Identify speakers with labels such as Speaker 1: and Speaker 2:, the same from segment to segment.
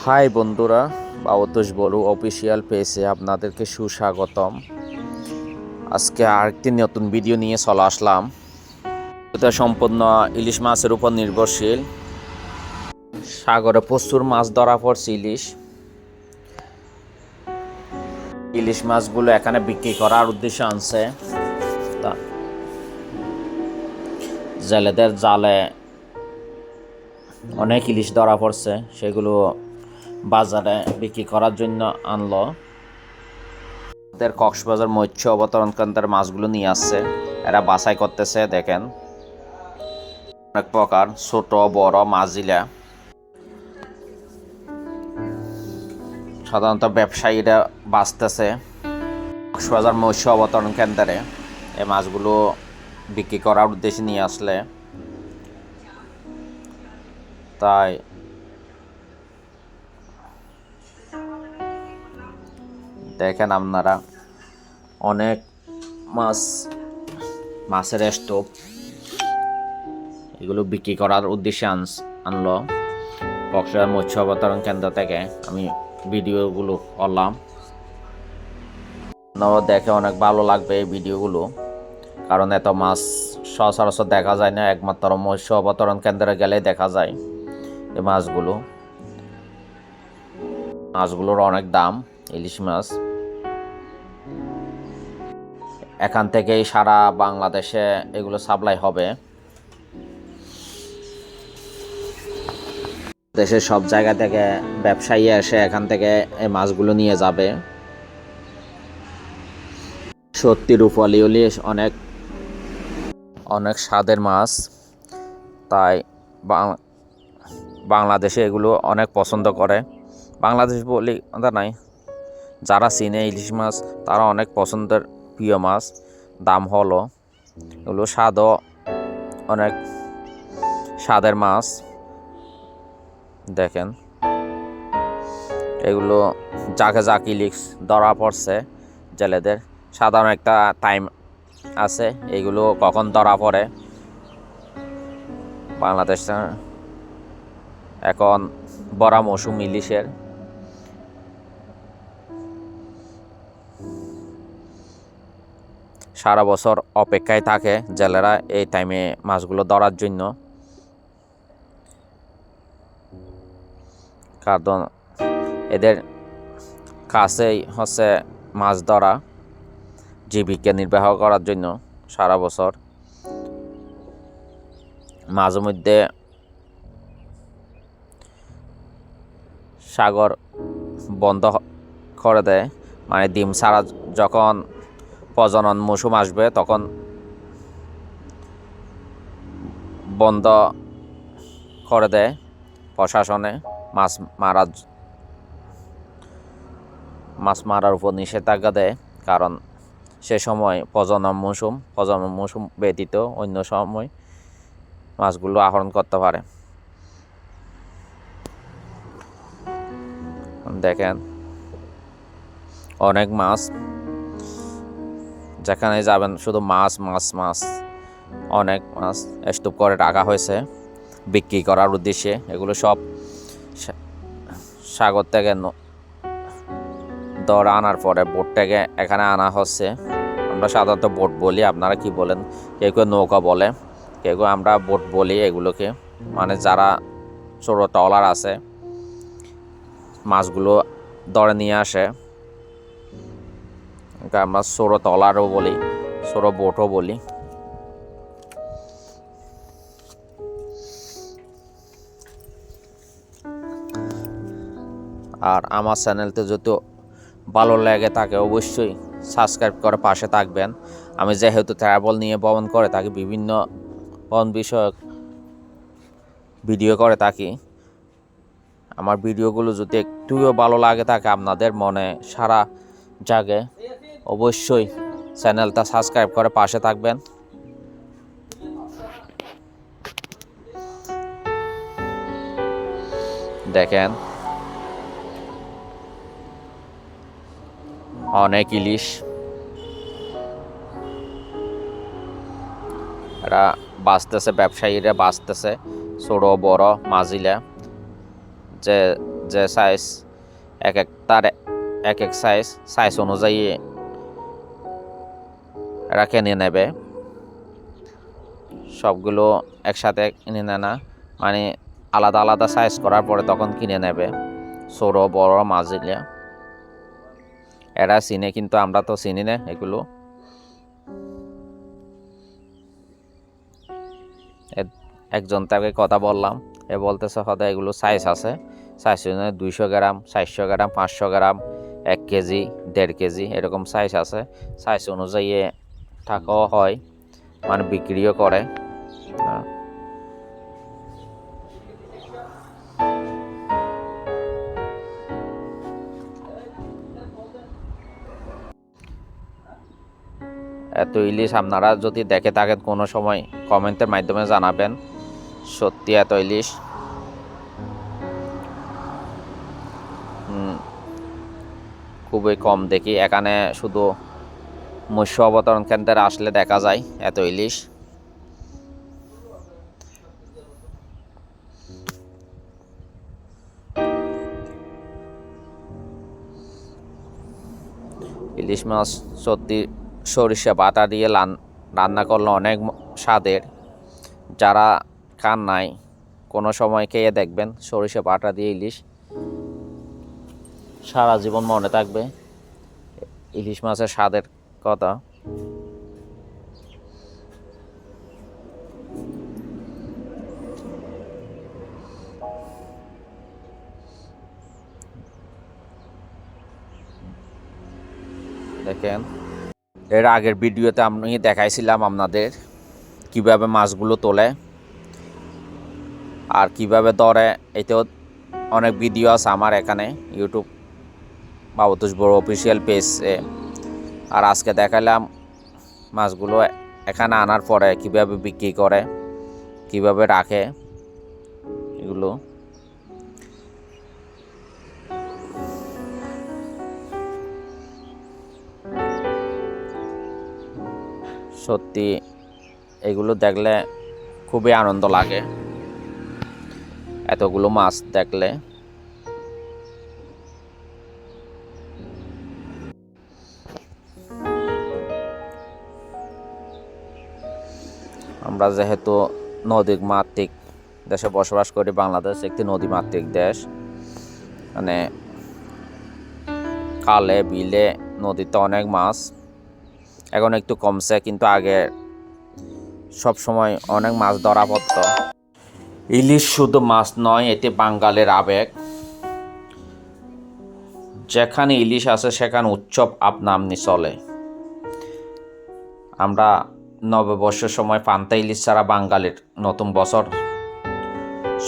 Speaker 1: High বন্ধুরা, বাবতোষ বড়ু official পেজে আপনাদেরকে সুস্বাগতম। আজকে আরেকটি নতুন ভিডিও নিয়ে চলে আসলাম। এটা সম্পূর্ণ ইলিশ মাছের উপর নির্ভরশীল। সাগরে প্রচুর মাছ ধরা পড়ছে। ইলিশ মাছগুলো এখানে বিক্রি করার উদ্দেশ্যে আনছে। জেলেদের জালে অনেক ইলিশ ধরা পড়ছে, সেগুলো বাজারে বিক্রি করার জন্য আনলো। কক্সবাজার মৎস্য অবতরণ কেন্দ্রের মাছগুলো নিয়ে আসছে, এরা বাছাই করতেছে। দেখেন অনেক প্রকার, ছোট বড় মাঝিলা। সাধারণত ব্যবসায়ীরা বাঁচতেছে কক্সবাজার মৎস্য অবতরণ কেন্দ্রে এই মাছগুলো বিক্রি করার উদ্দেশ্যে নিয়ে আসলে। তাই দেখেন আপনারা অনেক মাছের স্টোভ এগুলো বিক্রি করার উদ্দেশ্যে আনলো কক্সবাজার মৎস্য অবতরণ কেন্দ্র থেকে। আমি ভিডিওগুলো করলাম, আপনারাও দেখে অনেক ভালো লাগবে এই ভিডিওগুলো, কারণ এত মাছ সচরাচর দেখা যায় না। একমাত্র মৎস্য অবতরণ কেন্দ্রে গেলেই দেখা যায় এই মাছগুলোর অনেক দাম। ইলিশ মাছ এখান থেকেই সারা বাংলাদেশে এগুলো সাপ্লাই হবে। দেশের সব জায়গা থেকে ব্যবসায়ী এসে এখান থেকে এই মাছগুলো নিয়ে যাবে। সত্যি রূপালী ইলিশ অনেক অনেক স্বাদের মাছ, তাই বাংলাদেশে এগুলো অনেক পছন্দ করে। বাংলাদেশ বলি নাই, যারা চিনে ইলিশ মাছ তারা অনেক পছন্দের প্রিয় মাছ। দাম হলো এগুলো স্বাদও অনেক স্বাদের মাছ। দেখেন এগুলো যাক ইলিশ ধরা পড়ছে জেলেদের সাধারণ একটা টাইম আছে, এগুলো কখন ধরা পড়ে। বাংলাদেশ এখন বড় মৌসুম ইলিশের। সারা বছর অপেক্ষায় থাকে জেলেরা এই টাইমে মাছগুলো ধরার জন্য, কারণ এদের কাছেই হচ্ছে মাছ ধরা, জীবিকা নির্বাহ করার জন্য সারা বছর। মাঝে মধ্যে সাগর বন্ধ করে দেয়, মানে ডিম ছাড়া যখন প্রজনন মৌসুম আসবে তখন বন্ধ করে দেয় প্রশাসনে। মাছ মারার উপর নিষেধাজ্ঞা দেয়, কারণ সে সময় প্রজনন মৌসুম ব্যতীত অন্য সময় মাছগুলো আহরণ করতে পারে। দেখেন অনেক মাছ, যেখানে যাবেন শুধু মাছ। অনেক মাছ স্টোভ করে রাখা হয়েছে বিক্রি করার উদ্দেশ্যে। এগুলো সব সাগর থেকে ধরে আনার পরে বোট থেকে এখানে আনা হচ্ছে। আমরা সাধারণত বোট বলি, আপনারা কি বলেন? কেউ কেউ নৌকা বলে, কেউ আমরা বোট বলি এগুলোকে। মানে যারা ছোট ট্রলার আছে মাছগুলো ধরে নিয়ে আসে, আমরা ছোট ট্রলারও বলি, ছোট বোটও বলি। আর আমার চ্যানেলতে যদি ভালো লেগে থাকে অবশ্যই সাবস্ক্রাইব করে পাশে থাকবেন। আমি যেহেতু ট্রাভেল নিয়ে ভ্রমণ করে থাকি, বিভিন্ন ভ্রমণ বিষয়ক ভিডিও করে থাকি, আমার ভিডিওগুলো যদি একটুও ভালো লাগে থাকে আপনাদের মনে সারা জাগে, অবশ্যই চ্যানেলটা সাবস্ক্রাইব করে পাশে থাকবেন। দেখেন অনেক ইলিশ, এরা বাঁচতেছে, ব্যবসায়ীরা বাঁচতেছে, ছোট বড় মাঝিলা যে যে সাইজ এক এক সাইজ অনুযায়ী এরা কিনে নেবে। সবগুলো একসাথে কিনে নেয় না, মানে আলাদা আলাদা সাইজ করার পরে তখন কিনে নেবে, ছোট বড় মাঝিলিয়া। এরা চিনে, কিন্তু আমরা তো চিনি না এগুলো। একজন তাকে কথা বললাম, এ বলতেছে হয়তো এগুলো সাইজ আছে, সাইজ 200 গ্রাম, 400 গ্রাম, 500 গ্রাম, 1 কেজি, 1.5 কেজি, এরকম সাইজ আছে। সাইজ অনুযায়ী টাকাও হয়, মানে বিক্রিও করে। এত ইলিশ আপনারা যদি দেখে থাকেন কোনো সময় কমেন্টের মাধ্যমে জানাবেন। সত্যি এত ইলিশ খুবই কম দেখি, এখানে শুধু মৎস্য অবতরণ কেন্দ্রে আসলে দেখা যায় এত ইলিশ। ইলিশ মাছ সত্যি সরিষা বাটা দিয়ে রান্না করলে অনেক স্বাদের। যারা খান নাই কোনো সময় খেয়ে দেখবেন সরিষা বাটা দিয়ে ইলিশ, সারা জীবন মনে থাকবে ইলিশ মাছের স্বাদের কথা। দেখেন, এর আগের ভিডিওতে আমি দেখাইছিলাম আপনাদের কিভাবে মাছগুলো তোলে আর কিভাবে ধরে। এতেও অনেক ভিডিও আছে আমার এখানে ইউটিউব বাবুতোষ বড় অফিসিয়াল পেজে। আর আজকে দেখালাম মাছগুলো এখানে আনার পরে কিভাবে বিক্রি করে, কিভাবে রাখে এগুলো। সত্যি এগুলো দেখলে খুবই আনন্দ লাগে, এতগুলো মাছ দেখলে। আমরা যেহেতু নদীমাতৃক দেশে বসবাস করি, বাংলাদেশ একটি নদীমাতৃক দেশ, মানে খালে বিলে নদীতে অনেক মাছ। এখন একটু কমছে, কিন্তু আগে সব সময় অনেক মাছ ধরা পড়তো। ইলিশ শুধু মাছ নয়, এটি বাঙালির আবেগ। যেখানে ইলিশ আছে সেখানে উৎসব আপনা আপনি চলে। আমরা নববর্ষের সময় পান্তা ইলিশ ছাড়া বাঙালির নতুন বছর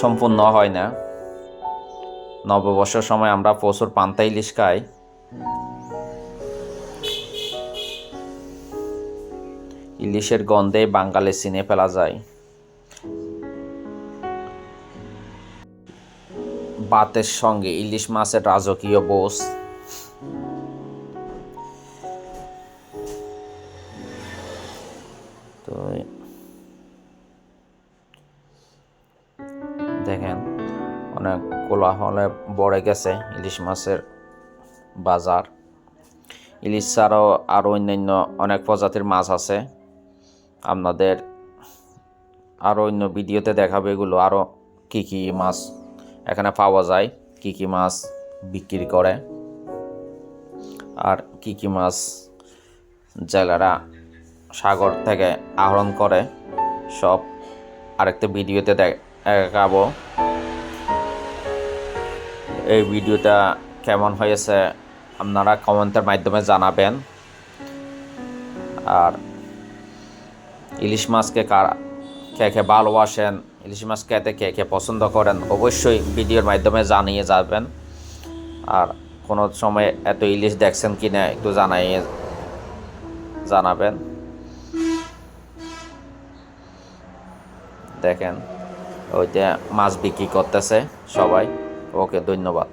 Speaker 1: সম্পূর্ণ হয় না। নববর্ষের সময় আমরা প্রচুর পান্তা ইলিশ খাই। ইলিশের গন্ধে বাঙালি চিনে ফেলা যায়। ভাতের সঙ্গে ইলিশ মাছের রাজকীয় বোস। তো দেখেন, অনেক কোলাহলে ভরে গেছে ইলিশ মাছের বাজার। ইলিশ ছাড়াও আরও অন্যান্য অনেক প্রজাতির মাছ আছে, আপনাদের আরও অন্য ভিডিওতে দেখাবে এগুলো। আরও কী কী মাছ এখানে পাওয়া যায়, কী কী মাছ বিক্রি করে, আর কী কী মাছ জেলেরা সাগর থেকে আহরণ করে, সব আরেকটা ভিডিওতে দেখাবো। এই ভিডিওটা কেমন হয়েছে আপনারা কমেন্টের মাধ্যমে জানাবেন। আর ইলিশ মাছকে কে কে ভালোবাসেন, ইলিশ মাছ খেতে কে কে পছন্দ করেন, অবশ্যই ভিডিওর মাধ্যমে জানিয়ে যাবেন। আর কোনো সময় এত ইলিশ দেখছেন কি না একটু জানাবেন। দেখেন ওইটা মাছ বিক্রি করতেছে সবাই। ওকে, ধন্যবাদ।